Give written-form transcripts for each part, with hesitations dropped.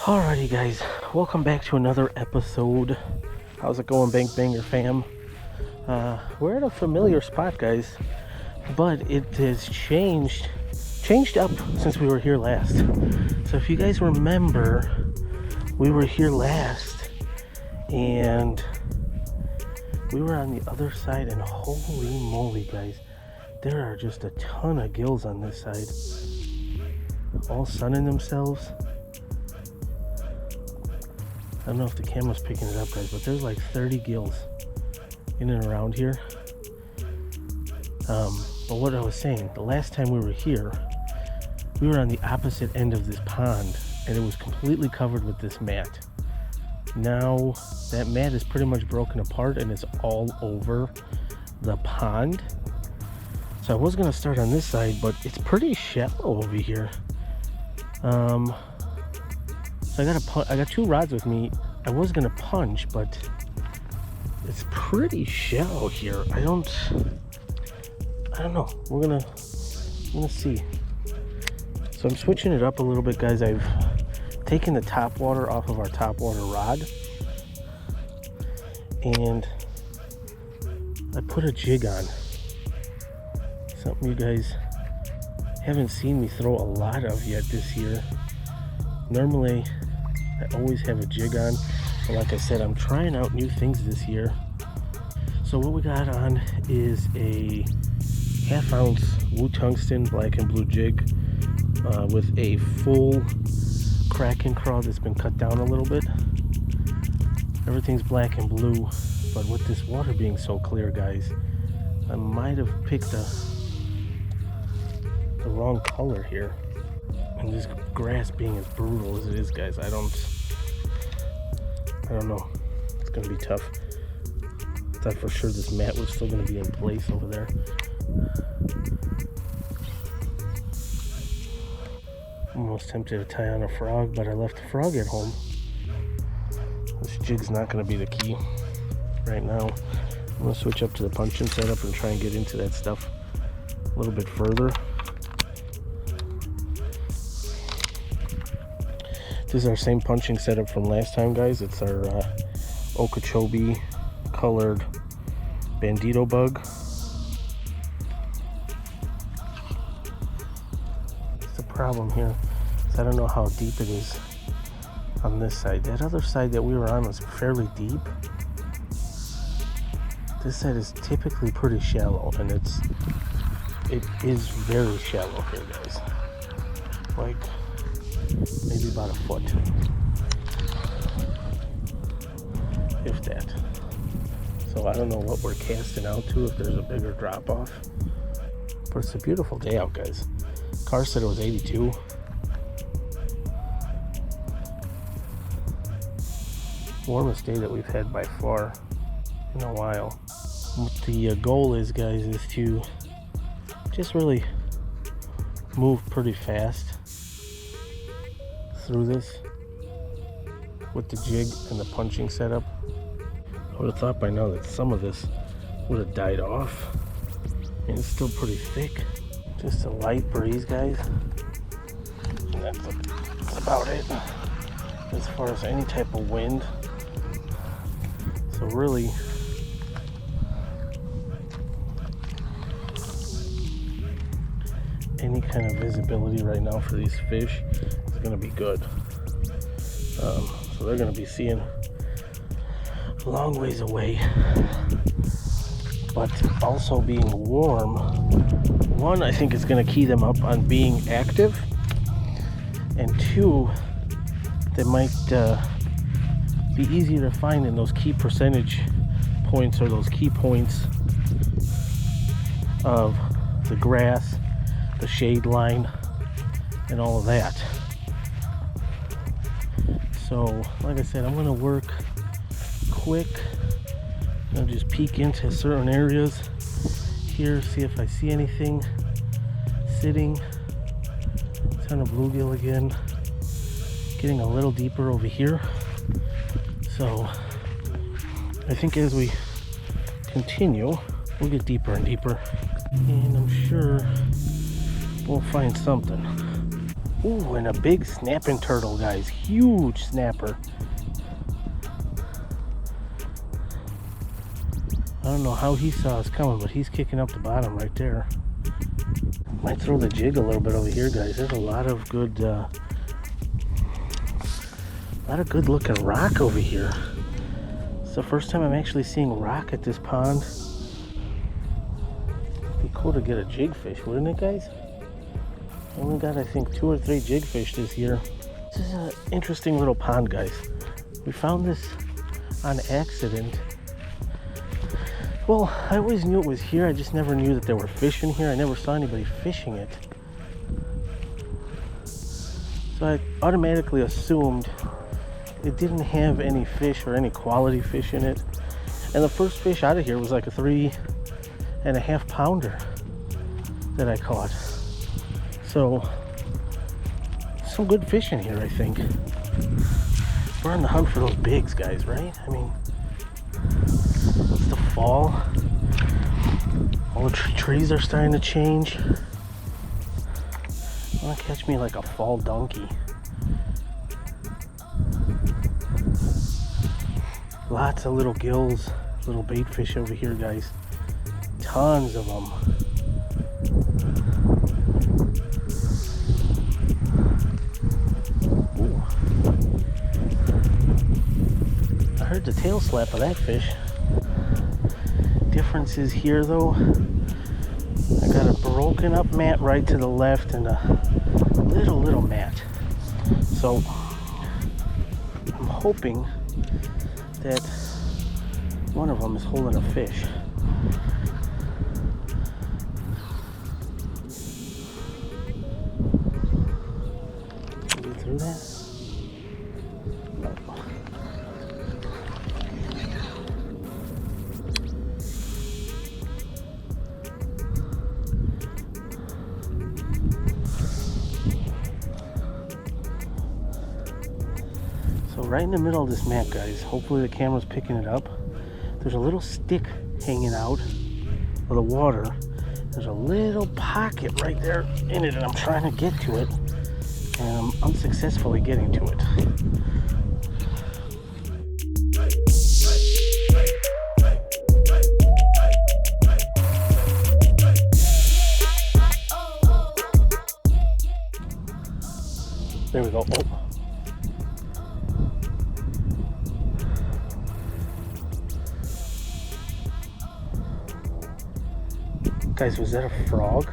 Alrighty guys, welcome back to another episode. How's it going, Bank Banger fam? We're at a familiar spot, guys, but it has changed up since we were here last. So if you guys remember, we were here last and we were on the other side, and holy moly guys, there are just a ton of gills on this side, all sunning themselves. I don't know if the camera's picking it up, guys, but there's like 30 gills in and around here. But what I was saying, the last time we were here, we were on the opposite end of this pond, and it was completely covered with this mat. Now that mat is pretty much broken apart, and it's all over the pond. So I was gonna start on this side, but it's pretty shallow over here. So I got two rods with me. I was gonna punch, but it's pretty shallow here. I don't know. We're gonna see. So I'm switching it up a little bit, guys. I've taken the top water off of our top water rod, and I put a jig on. Something you guys haven't seen me throw a lot of yet this year. Normally, I always have a jig on, but like I said, I'm trying out new things this year. So what we got on is a 1/2 ounce Tungsten black and blue jig with a full Kraken crawl that's been cut down a little bit. Everything's black and blue, but with this water being so clear, guys, I might have picked the wrong color here. And this grass being as brutal as it is, guys, I don't know. It's gonna be tough. I thought for sure this mat was still gonna be in place over there. I'm almost tempted to tie on a frog, but I left the frog at home. This jig's not gonna be the key right now. I'm gonna switch up to the punching setup and try and get into that stuff a little bit further. This is our same punching setup from last time, guys. It's our Okeechobee colored bandito bug. The problem here is I don't know how deep it is on this side. That other side that we were on was fairly deep. This side is typically pretty shallow, and it is very shallow here, guys. Like maybe about a foot, if that. So I don't know what we're casting out to, if there's a bigger drop off, but it's a beautiful day out, guys. Car said it was 82. Warmest day that we've had by far in a while. What the goal is, guys, is to just really move pretty fast through this with the jig and the punching setup. I would have thought by now that some of this would have died off, and it's still pretty thick. Just a light breeze, guys, and that's about it as far as any type of wind. So really, any kind of visibility right now for these fish is going to be good. So they're going to be seeing a long ways away, but also being warm. One, I think is going to key them up on being active, and two, they might be easier to find in those key percentage points, or those key points of the grass, the shade line, and all of that. So like I said, I'm going to work quick. I'll just peek into certain areas here, see if I see anything sitting. Ton of bluegill again, getting a little deeper over here. So I think as we continue, we'll get deeper and deeper, and I'm sure we'll find something. Ooh, and a big snapping turtle, guys. Huge snapper. I don't know how he saw us coming, but he's kicking up the bottom right there. Might throw the jig a little bit over here, guys. There's a lot of good looking rock over here. It's the first time I'm actually seeing rock at this pond. It'd be cool to get a jig fish, wouldn't it, guys? I only got, I think, 2 or 3 jig fish this year. This is an interesting little pond, guys. We found this on accident. Well, I always knew it was here. I just never knew that there were fish in here. I never saw anybody fishing it. So I automatically assumed it didn't have any fish or any quality fish in it. And the first fish out of here was like a 3.5 pounder that I caught. So, some good fish in here, I think. We're on the hunt for those bigs, guys, right? I mean, it's the fall. All the trees are starting to change. I want to catch me like a fall donkey. Lots of little gills, little bait fish over here, guys. Tons of them. Ooh. I heard the tail slap of that fish. Difference is here though, I got a broken up mat right to the left and a little mat. So I'm hoping that one of them is holding a fish. Can you get through that? No. So right in the middle of this mat, guys, hopefully the camera's picking it up. There's a little stick hanging out of the water. There's a little pocket right there in it, and I'm trying to get to it, and I'm unsuccessfully getting to it. There we go. Oh. Guys, was that a frog?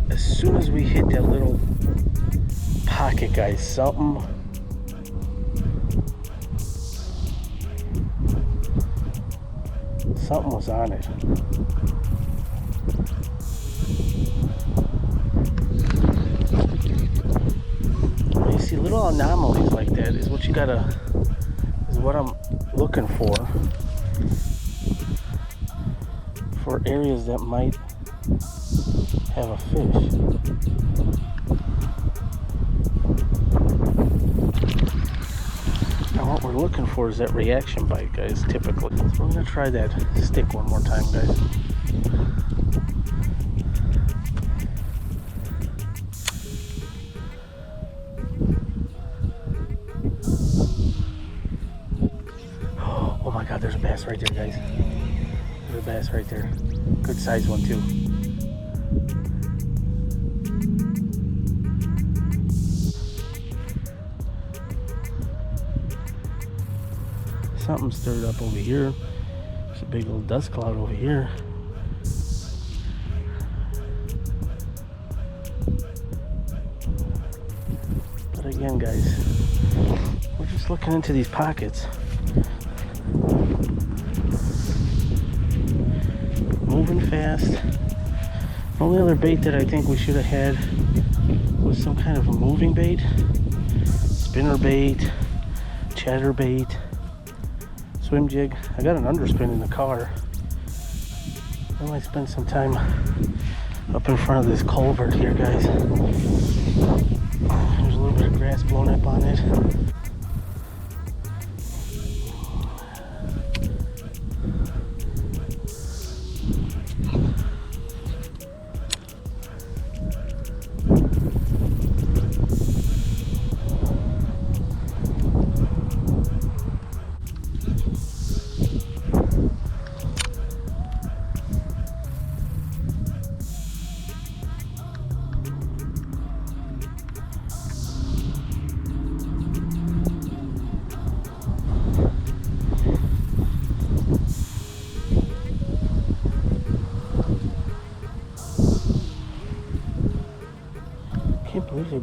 As soon as we hit that little pocket, guys, something was on it. When you see little anomalies like that is what I'm looking for areas that might have a fish. Now what we're looking for is that reaction bite, guys, typically. So we're gonna try that stick one more time, guys. Oh my God, there's a bass right there, guys. There's a bass right there. Good size one too. Something stirred up over here. There's a big old dust cloud over here. But again, guys, we're just looking into these pockets. Moving fast. The only other bait that I think we should have had was some kind of a moving bait. Spinner bait, chatter bait, swim jig. I got an underspin in the car. I might spend some time up in front of this culvert here, guys. There's a little bit of grass blown up on it.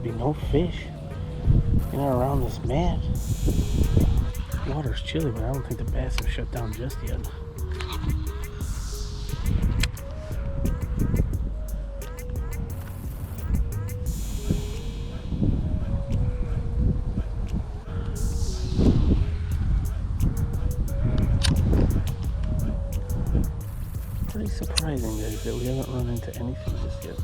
be no fish in or around this mat. The water's chilly, but I don't think the bass have shut down just yet. Pretty surprising, guys, that we haven't run into anything just yet.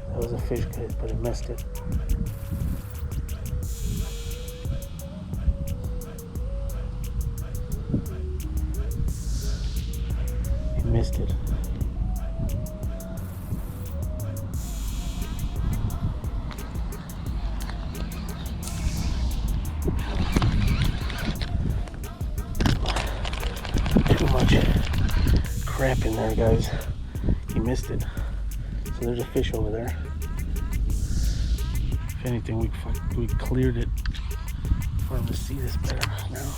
That was a fish, guys, but it missed it. He missed it. Too much crap in there, guys. He missed it. So there's a fish over there. If anything, we cleared it for him to see this better now.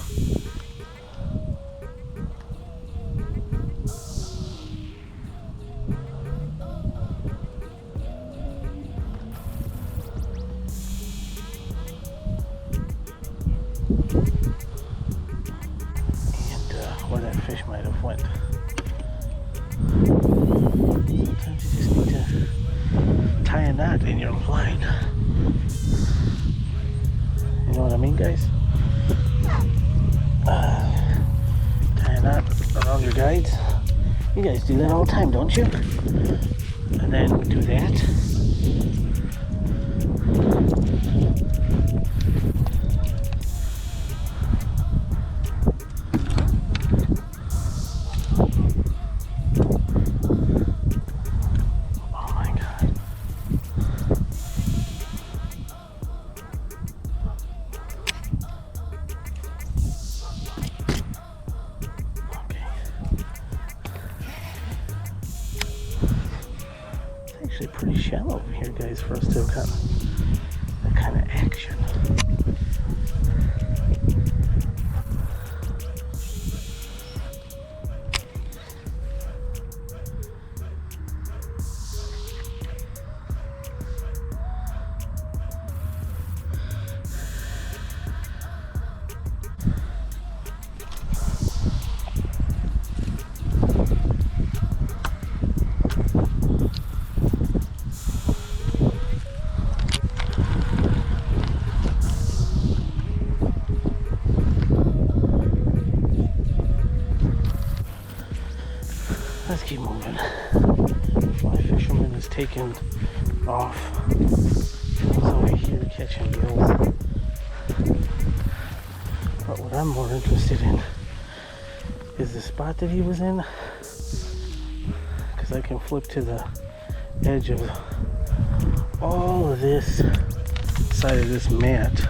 And where that fish might have went. Sometimes you just need to tie a knot in your line. You know what I mean, guys? Tie a knot around your guides. You guys do that all the time, don't you? And then do that. Actually pretty shallow over here, guys, for us to have gotten that kind of action. Let's keep moving. Fly fisherman is taking off. He's over here catching gills. But what I'm more interested in is the spot that he was in, because I can flip to the edge of all of this side of this mat,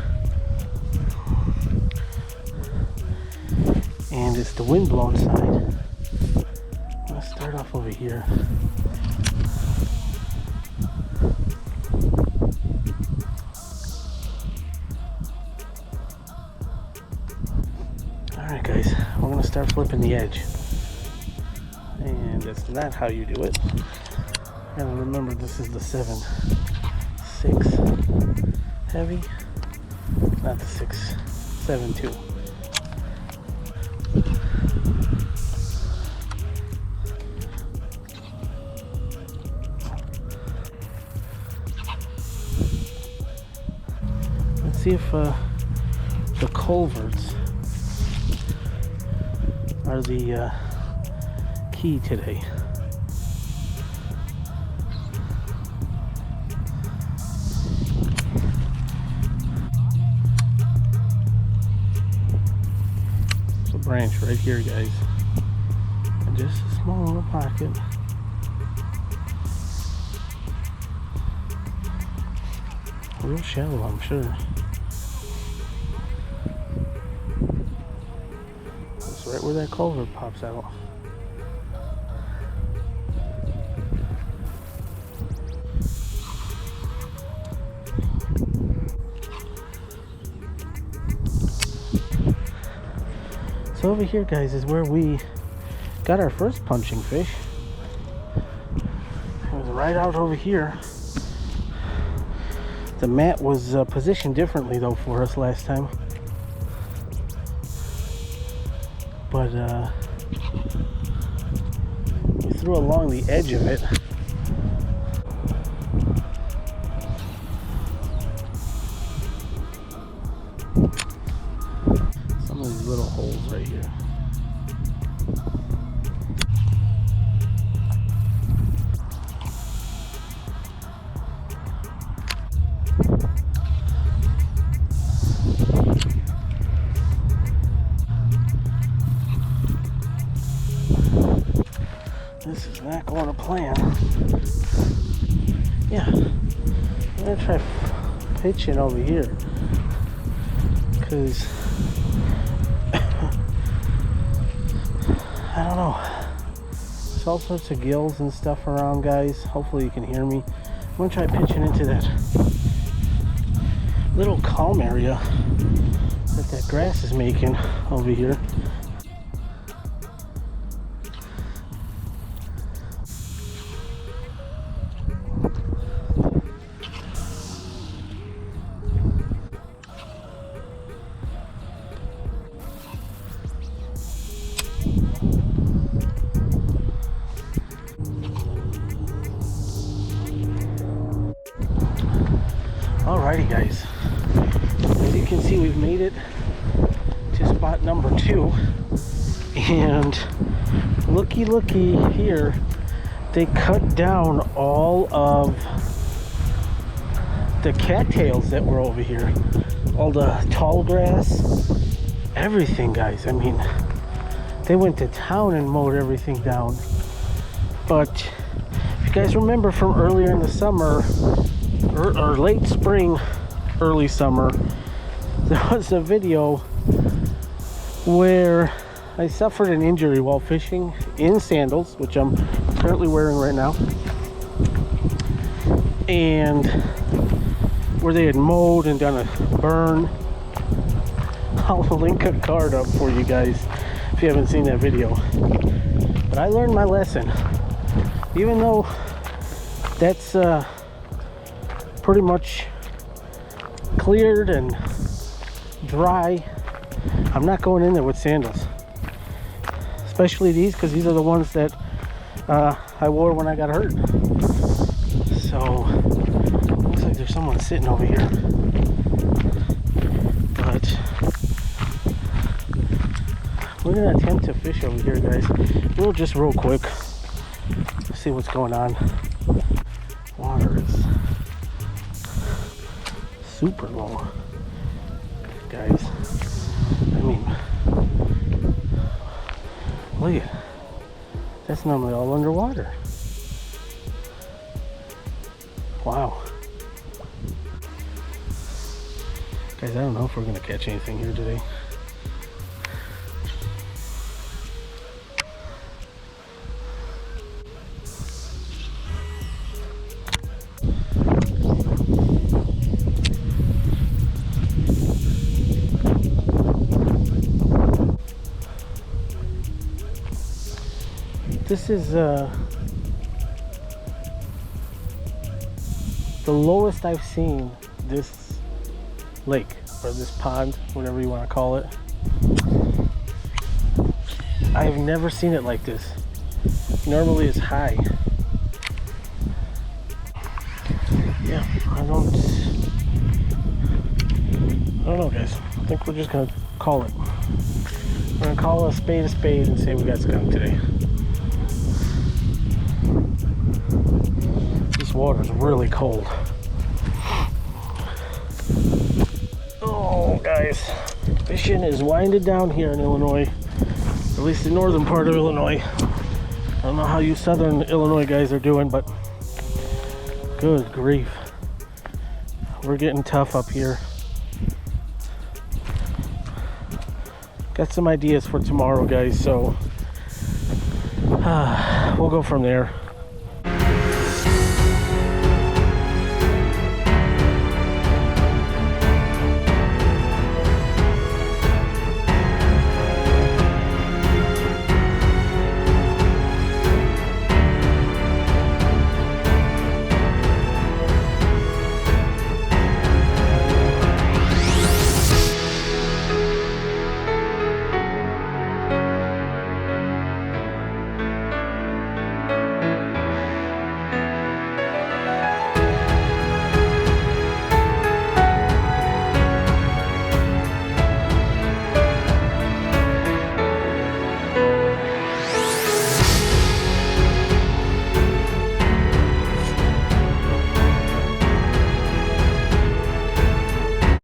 and it's the wind-blown side. Let's start off over here. Alright, guys, we're going to start flipping the edge. And that's not how you do it. And remember, this is the 7.6 heavy, not the 6.7.2. See if the culverts are the key today. There's a branch right here, guys. I Just a small little pocket. Real shallow, I'm sure. That's right where that culvert pops out. So over here, guys, is where we got our first punching fish. It was right out over here. The mat was positioned differently though for us last time. But we threw along the edge of it. Some of these little holes right here. This is not going to plan. Yeah, I'm gonna try pitching over here because I don't know. There's all sorts of gills and stuff around, guys. Hopefully you can hear me. I'm gonna try pitching into that little calm area that grass is making over here. Alrighty, guys, as you can see, we've made it to spot number 2, and looky here, they cut down all of the cattails that were over here, all the tall grass, everything, guys. I mean, they went to town and mowed everything down. But if you guys remember from earlier in the summer, or late spring, early summer, there was a video where I suffered an injury while fishing in sandals, which I'm currently wearing right now, and where they had mowed and done a burn. I'll link a card up for you guys if you haven't seen that video. But I learned my lesson. Even though that's pretty much cleared and dry, I'm not going in there with sandals, especially these, because these are the ones that I wore when I got hurt. So looks like there's someone sitting over here, but we're gonna attempt to fish over here, guys. We'll just real quick see what's going on. Water is super low, guys. I mean, look at it. That's normally all underwater. Wow. Guys, I don't know if we're gonna catch anything here today. This is the lowest I've seen this lake, or this pond, whatever you want to call it. I've never seen it like this. Normally it's high. Yeah, I don't know, guys. I think we're just gonna call it. We're gonna call a spade and say we got skunk today. This water is really cold. Oh, guys, fishing is winding down here in Illinois, at least the northern part of Illinois. I don't know how you Southern Illinois guys are doing, but good grief. We're getting tough up here. Got some ideas for tomorrow, guys, so we'll go from there.